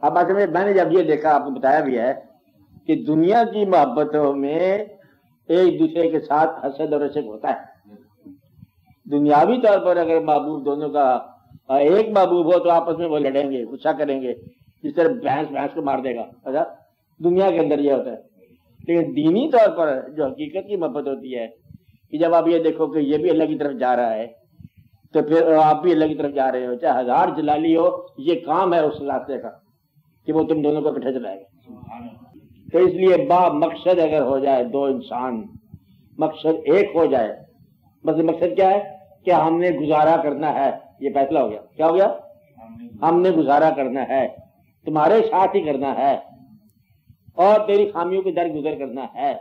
اب اصل میں نے جب یہ دیکھا، آپ کو بتایا بھی ہے کہ دنیا کی محبتوں میں ایک دوسرے کے ساتھ حسد اور عشق ہوتا ہے. دنیاوی طور پر اگر محبوب دونوں کا ایک محبوب ہو تو آپس میں وہ لڑیں گے، غصہ کریں گے، جس طرح بھینس کو مار دے گا. اچھا، دنیا کے اندر یہ ہوتا ہے. لیکن دینی طور پر جو حقیقت کی محبت ہوتی ہے کہ جب آپ یہ دیکھو کہ یہ بھی اللہ کی طرف جا رہا ہے تو پھر آپ بھی اللہ کی طرف جا رہے ہو، چاہے ہزار جلالی ہو، یہ کام ہے اس راستے کا کہ وہ تم دونوں کو اکٹھے چلائے گا. تو اس لیے با مقصد اگر ہو جائے دو انسان، مقصد ایک ہو جائے، بس مقصد کیا ہے کہ ہم نے گزارا کرنا ہے. یہ فیصلہ ہو گیا. کیا ہو گیا؟ ہم نے گزارا کرنا ہے، تمہارے ساتھ ہی کرنا ہے اور تیری خامیوں کے در گزر کرنا ہے.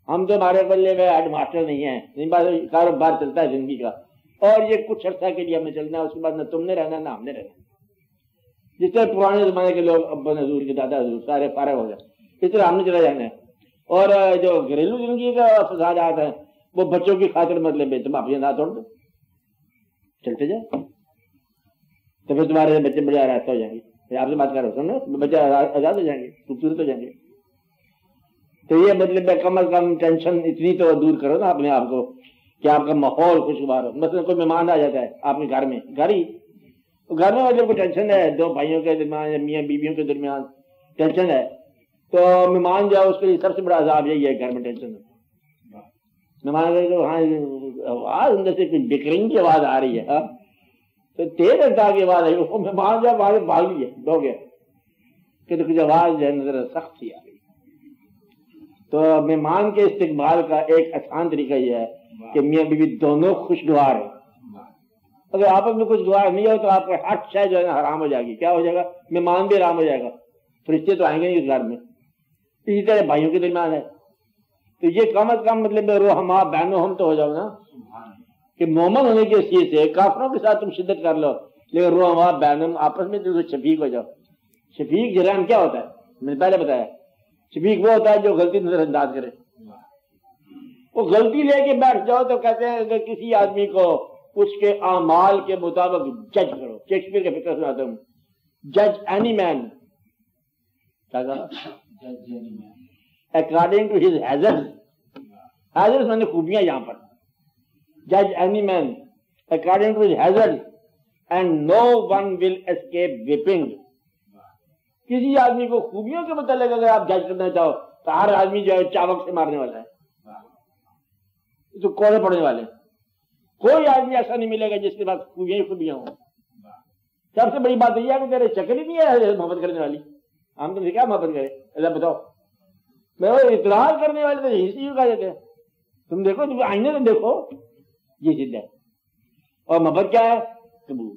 ہم تو ہمارے بلے میں ہیڈ ماسٹر نہیں ہیں، کاروبار چلتا ہے زندگی کا، اور یہ کچھ عرصہ کے لیے ہمیں چلنا ہے، اس کے بعد نہ تم نے رہنا نہ ہم نے رہنا. جس طرح پرانے زمانے کے لوگ ابا حضور کے دادا حضور سارے فارغ ہو جائے، اس طرح ہم نے چلا جانا ہے. اور جو گھریلو زندگی کا فسادات ہیں وہ بچوں کی خاطر مطلب تم اپنے نہ توڑ دو، چلتے جاؤ، تو پھر تمہارے بچے بڑے آراستہ ہو جائیں گے. آپ سے بات کر رہا ہوں نا، بچے آزاد ہو جائیں گے، خوبصورت ہو جائیں گے. تو یہ مطلب ہے کم از کم ٹینشن اتنی تو دور کرو نا اپنے آپ کو کہ آپ کا ماحول خوشگوار ہو. مثلا کوئی مہمان آ جاتا ہے آپ کے گھر میں، گھر میں مطلب کوئی ٹینشن ہے، دو بھائیوں کے درمیان یا میاں بیویوں کے درمیان ٹینشن ہے، تو مہمان جاؤ اس کے لیے سب سے بڑا عذاب یہی ہے، گھر میں ٹینشن ہے. مہمان ہاں آواز اندر سے کچھ بکرنگ کی آواز آ رہی ہے، تو تیز رفتار کی آواز آئی، وہ مہمان جب آگے بھاگ لیے دو گیا کہ کچھ آواز جو ہے نظر سخت سی آ گئی. تو مہمان کے استقبال کا ایک آسان طریقہ یہ ہے کہ میاں بیوی دونوں خوشگوار ہیں. اگر آپس میں خوشگوار نہیں ہو تو آپ کا ہر شے جو ہے نا حرام ہو جائے گی. کیا ہو جائے گا؟ مہمان بھی حرام ہو جائے گا، فرشتے تو آئیں گے نہیں اس گھر میں. اسی طرح بھائیوں کے درمیان ہے، تو یہ کم از کم مطلب روحما بہنوں ہم تو ہو جاؤ نا، کہ مومن ہونے کی حیثیت سے کافروں کے ساتھ تم شدت کر لو، لیکن روحما بہنوں آپس میں تو شفیق ہو جاؤ. شفیق جرائم کیا ہوتا ہے میں نے پہلے بتایا، شفیق وہ ہوتا ہے جو غلطی نظر انداز کرے. وہ غلطی لے کے بیٹھ جاؤ تو کہتے ہیں کہ کسی آدمی کو اس کے اعمال کے مطابق جج کرو. شیکسپیئر کا فکر سناتا ہوں، جج any man according to his ہیزرز. ہیزرز میں نے خوبیاں یہاں پر، جج any man according to his ہیزرز and no one will escape whipping. کسی آدمی کو خوبیوں کے متعلق اگر آپ جج کرنا چاہو تو ہر آدمی جو ہے چابک سے مارنے والا ہے، تو کوڑے پڑنے والے. کوئی آدمی ایسا نہیں ملے گا جس کے پاس خوبیاں ہی خوبیاں ہوں. سب سے بڑی بات یہ ہے کہ تیرے شکل ہی نہیں ہے محبت کرنے والی. ہم تم سے کیا محبت کرے؟ اللہ بتاؤ. میں وہ اطلاع کرنے والے تو اسی کا دیتے ہیں. تم دیکھو، تم آئینے تو دیکھو، یہ ضد ہے. اور محبت کیا ہے؟ قبول.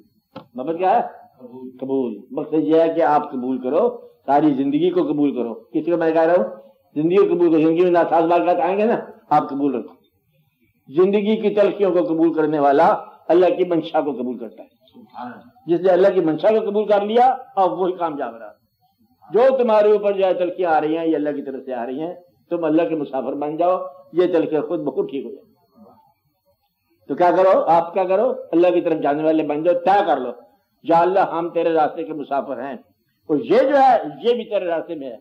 محبت کیا ہے؟ قبول. مقصد یہ ہے کہ آپ قبول کرو، ساری زندگی کو قبول کرو. کسی کو میں کہہ رہا ہوں زندگی کو قبول کرو. زندگی میں ناساز واقعات آئیں گے نا، آپ قبول رکھو. زندگی کی تلخیوں کو قبول کرنے والا اللہ کی منشا کو قبول کرتا ہے. جس نے اللہ کی منشا کو قبول کر لیا اب وہی کامیاب رہا. جو تمہارے اوپر جو ہے تلخیاں آ رہی ہیں یہ اللہ کی طرف سے آ رہی ہیں، تم اللہ کے مسافر بن جاؤ، یہ تلخیاں خود بخود ٹھیک ہو جائیں. تو کیا کرو؟ آپ کیا کرو؟ اللہ کی طرف جانے والے بن جاؤ. طے کر لو یا اللہ ہم تیرے راستے کے مسافر ہیں، اور یہ جو ہے یہ بھی تیرے راستے میں ہے.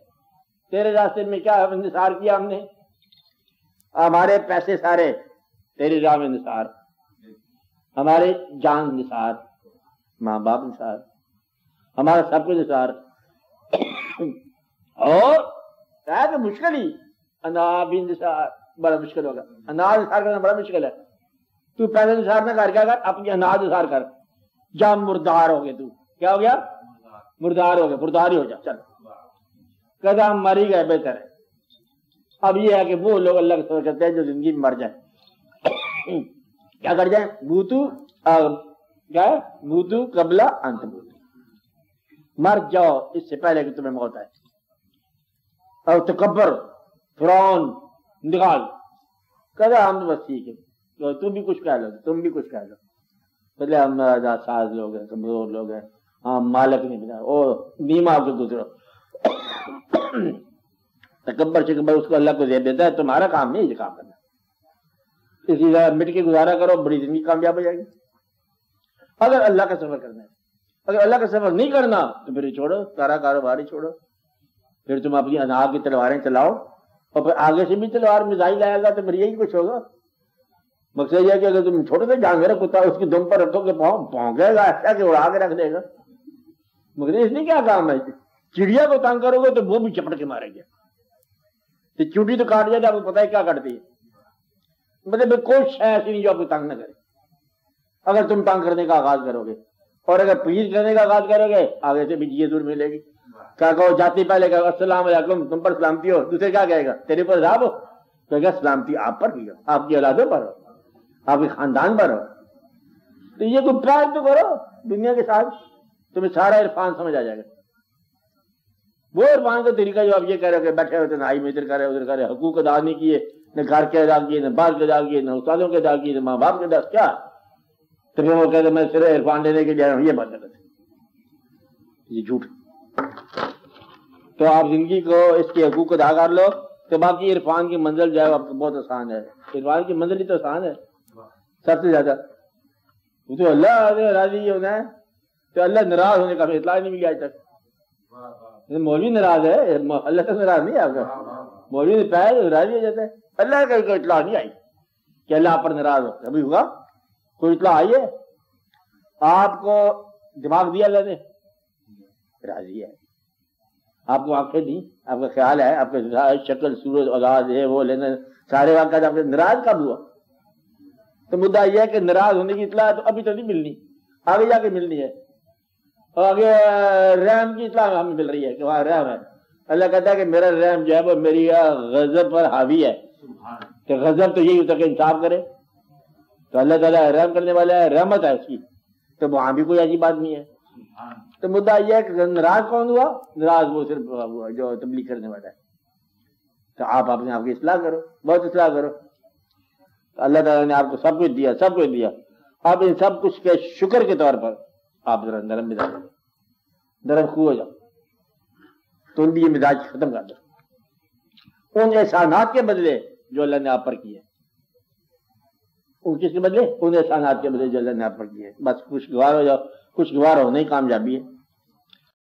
تیرے راستے میں کیا انحصار کیا ہم نے؟ ہمارے پیسے سارے تیری راہ میں نثار، ہمارے جان نثار، ماں باپ نثار، ہمارا سب کچھ نثار. اور تو مشکل ہی انا بھی نثار، بڑا مشکل ہوگا. اناج نثار کرنا بڑا مشکل ہے. تو پیسے نثار نہ کر، کیا کر؟ اپنی اناج نثار کر. جا مردار ہو گئے. تو کیا ہو گیا؟ مردار ہو گئے. مردار ہی ہو جا. چل کہتا ہم مر ہی گئے بہتر ہے. اب یہ ہے کہ وہ لوگ اللہ کا سوچ کرتے ہیں جو زندگی میں مر جائیں. کیا کر جائیں؟ بوتو قبلہ انت بوتو، مر جاؤ اس سے پہلے کہ تمہیں موت آئے. اور تکبر فرعون نکال. کہتا ہم تو بس ٹھیک ہے، تم بھی کچھ کہہ لو، تم بھی کچھ کہہ لو. پہلے ہم ساز لوگ ہیں، کمزور لوگ ہیں، ہاں مالک نہیں بنا اور نیما آپ سے گزرو. تکبر شکبر اس کو اللہ کو دے دیتا ہے. تمہارا کام نہیں یہ کام کرنا. اسی طرح مٹ کے گزارا کرو، بڑی زندگی کامیاب ہو جائے گی. اگر اللہ کا سفر کرنا ہے، اگر اللہ کا سفر نہیں کرنا تو پھر چھوڑو، سارا کاروبار ہی چھوڑو، پھر تم اپنی انا کی تلواریں چلاؤ، اور پھر آگے سے بھی تلوار میزائل آئے گا تو پھر یہی کچھ ہوگا۔ مقصد یہ ہے کہ اگر تم چھوٹے سے جانور کتا اس کی دم پر رکھو گے بھونکے گا ایسا کہ اڑا کے رکھ دے گا، مگر اس نے کیا کام ہے؟ چڑیا کو تنگ کرو گے تو وہ بھی چپٹ کے مارے گا، تو چوٹی تو کاٹ جائے تو آپ کو پتا ہے کیا کاٹتی ہے، مطلب کوئی شے ایسی نہیں جو آپ کو تنگ نہ کرے اگر تم تنگ کرنے کا آغاز کرو گے، اور اگر پلیز کرنے کا آغاز کرو گے آگے سے بھی یہ دور ملے گی۔ کیا کہو جاتی پہلے کہو السلام علیکم، تم پر سلامتی ہو، دوسرے کیا کہے گا تیرے پر عذاب ہو، کہے گا سلامتی آپ پر ہی ہو، آپ کی اولادوں پر ہو، آپ کے خاندان پر ہو۔ تو یہ کوئی پیار تو کرو دنیا کے ساتھ، تمہیں سارا عرفان سمجھ آ جائے گا۔ وہ عرفان کا طریقہ جو آپ یہ کہہ رہے ہو کہ بیٹھے ہوتے نائی میں ادھر کرے ادھر کرے، حقوق ادا نہیں کیے، نہ گھر کے ادا کیے، نہ بار کے ادا کیے، نہ استادوں کے ادا کیے، نہ ماں باپ کے ادا، کیا تو پھر وہ کہتے میں صرف عرفان لینے کے لیے آیا ہوں، یہ بات غلط ہے، یہ جھوٹ۔ تو آپ زندگی کو اس کے حقوق ادا کر لو تو باقی عرفان کی منزل جو ہے آپ کو بہت آسان ہے، عرفان کی منزل ہی تو آسان ہے سب سے زیادہ۔ وہ تو اللہ راضی ہونا ہے، تو اللہ ناراض ہونے کا اطلاع نہیں ملی آج تک۔ مولوی ناراض ہے، اللہ تو ناراض نہیں ہے آپ کا، مولوی نے پہلے راضی ہو جاتا ہے، اللہ کا کوئی اطلاع نہیں آئی کہ اللہ آپ پر ناراض ہو، ابھی ہوا کوئی اطلاع آئی ہے؟ آپ کو دماغ دیا اللہ نے، راضی ہے، آپ کو آنکھیں دی، آپ کا خیال ہے، آپ کا شکل صورت اولاد ہے وہ لینا سارے واقعات، آپ کے ناراض کب ہوا؟ تو مدعا یہ ہے کہ ناراض ہونے کی اطلاع تو ابھی تو نہیں ملنی، آگے جا کے ملنی ہے، اور آگے رحم کی اطلاع ہمیں مل رہی ہے کہ وہاں رحم ہے۔ اللہ کہتا ہے کہ میرا رحم جو ہے وہ میری غضب پر حاوی ہے، کہ غضب تو یہی ہوتا ہے کہ انصاف کرے، تو اللہ تعالیٰ رحم کرنے والا ہے، رحمت ہے اس کی، تو وہاں بھی کوئی عجیب بات نہیں ہے۔ تو مدعا یہ ہے کہ ناراض کون ہوا؟ ناراض وہ صرف ہوا جو تبلیغ کرنے والا ہے۔ تو آپ اپنے آپ کی اصلاح کرو، بہت اصلاح کرو، اللہ تعالیٰ نے آپ کو سب کچھ دیا، سب کچھ دیا، آپ ان سب کچھ کے شکر کے طور پر آپ ذرا نرم مزاج ہو، نرم خو ہو جاؤ، تو ان یہ مزاج ختم کر دو ان احسانات کے بدلے جو اللہ نے آپ پر کیے، ان کس کے بدلے؟ ان احسانات کے بدلے جو اللہ نے آپ پر کیے، بس خوشگوار ہو جاؤ، خوشگوار ہونا ہی کامیابی ہے۔